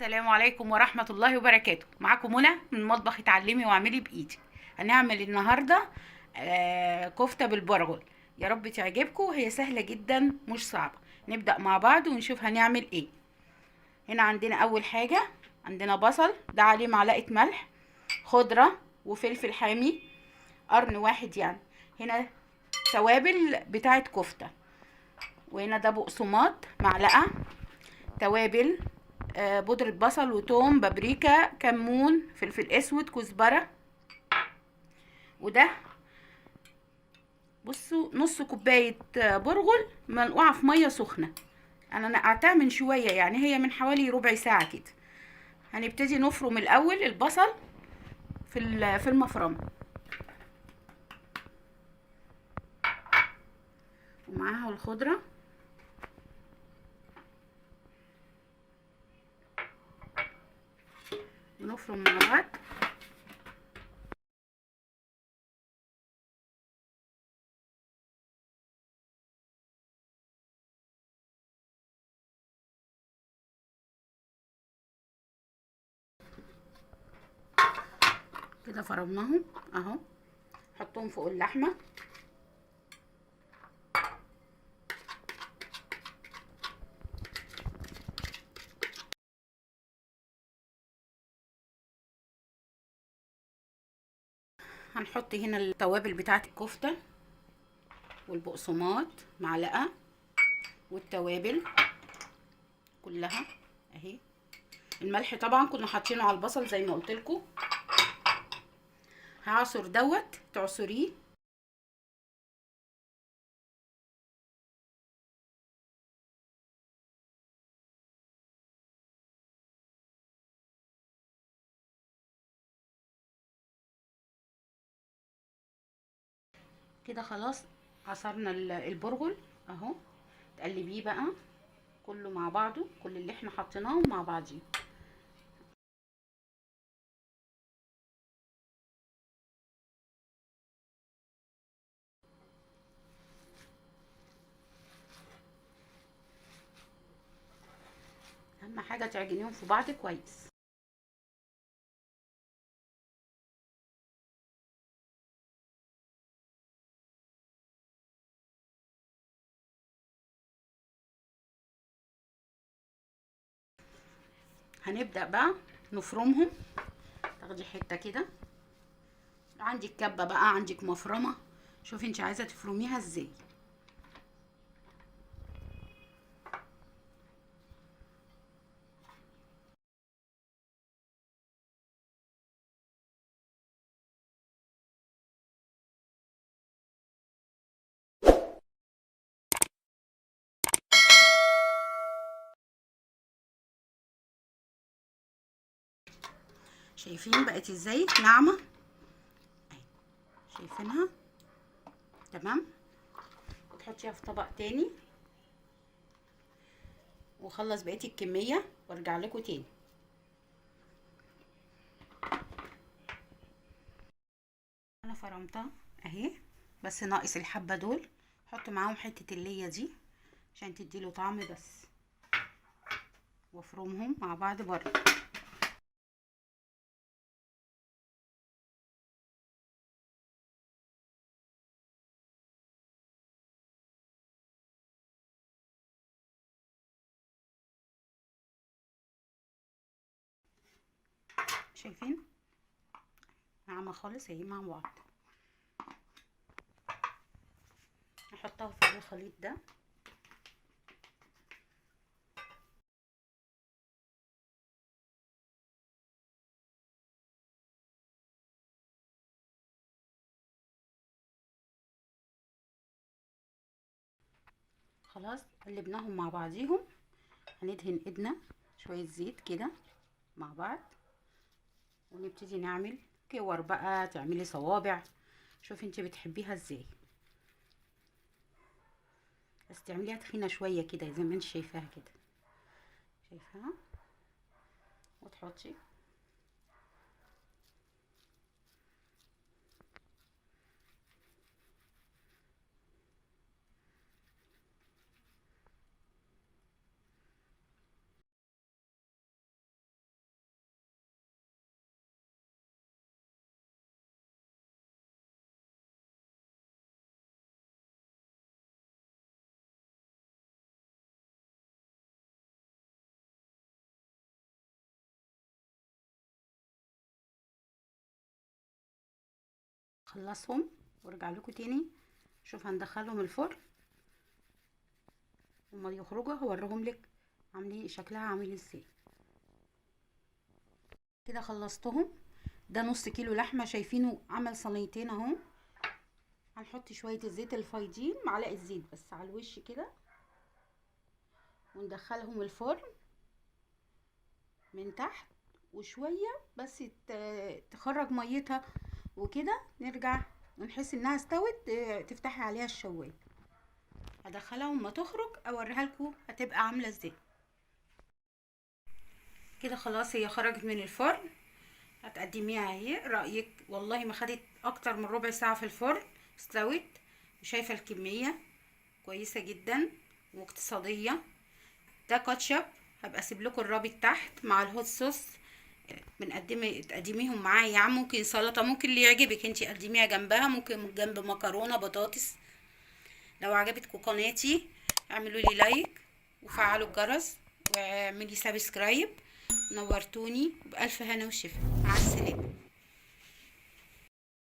السلام عليكم ورحمة الله وبركاته. معاكم منى من مطبخ اتعلمي واعملي بإيدي. هنعمل النهاردة كفتة بالبرغل. يا رب تعجبكم، هي سهلة جدا مش صعبة. نبدأ مع بعض ونشوف هنعمل ايه. هنا عندنا أول حاجة، عندنا بصل ده عليه معلقة ملح، خضرة وفلفل حامي، قرن واحد يعني. هنا توابل بتاعت كفتة، وهنا ده بقسماط معلقة، توابل بودرة بصل وتوم بابريكا كمون فلفل اسود كزبرة. وده بصوا نص كوباية برغل منقوعة في مية سخنة. انا نقعتها من شوية، يعني هي من حوالي ربع ساعة كده. هنبتدي نفرم الاول البصل في المفرمة، ومعاها الخضرة. ونفرم مع بعض. كده فرمناهم اهو، حطهم فوق اللحمة. هنحط هنا التوابل بتاعت الكفتة والبقسماط معلقة، والتوابل كلها اهي. الملح طبعا كنا حاطينه على البصل زي ما قلت لكم. هعصر دوت تعصريه. كده خلاص عصرنا البرغل اهو. تقلبيه بقى كله مع بعضه، كل اللي احنا حطيناه مع بعضيه. اهم حاجه تعجنيهم في بعض كويس. هنبدا بقى نفرمهم. تاخدي حته كده، عندك كبه بقى، عندك مفرمه، شوفي انت عايزه تفرميها ازاي. شايفين بقت ازاي ناعمه اهي، شايفينها تمام. وتحطيها في طبق تاني، وخلص بقيه الكميه وارجع لكم تاني. انا فرمتها اهي، بس ناقص الحبه دول. حط معاهم حته الليه دي عشان تديله طعم بس، وافرمهم مع بعض برضه. شايفين ناعمه خالص اهي مع بعض. نحطها في الخليط ده. خلاص قلبناهم مع بعضيهم. هندهن ايدنا شويه زيت كده مع بعض، ونبتدي نعمل كور بقى، تعملي صوابع. شوفي انت بتحبيها ازاي، بس تعمليها تخينه شويه كده زي ما انت شايفاها كده. شايفاها؟ وتحطي خلصهم وارجع لكم تاني. شوف هندخلهم الفرن، وما يخرجوا هوريهم لك عاملين شكلها عامل ازاي. كده خلصتهم. ده نص كيلو لحمه، شايفينه عمل صينيتين اهو. هنحط شويه الزيت الفايضين، معلقه زيت بس على الوش كده، وندخلهم الفرن من تحت وشويه بس تخرج ميتها وكده. نرجع ونحس انها استوت، تفتحي عليها الشوايه. هدخلها وما تخرج اوريها لكم هتبقى عامله ازاي. كده خلاص هي خرجت من الفرن. هتقدميها اهي. رايك والله ما خدت اكتر من ربع ساعه في الفرن، استوت. وشايفه الكميه كويسه جدا واقتصاديه. ده كاتشب، هبقى اسيب لكم الرابط تحت مع الهوت صوص. تقدميهم معاه يا عم. ممكن سلطه، ممكن اللي يعجبك انتي قدميها جنبها، ممكن جنب مكرونه بطاطس. لو عجبتكم قناتي اعملوا لي لايك وفعلوا الجرس واعملي سبسكرايب. نورتوني، بألف هنا وشفا. مع السلامه.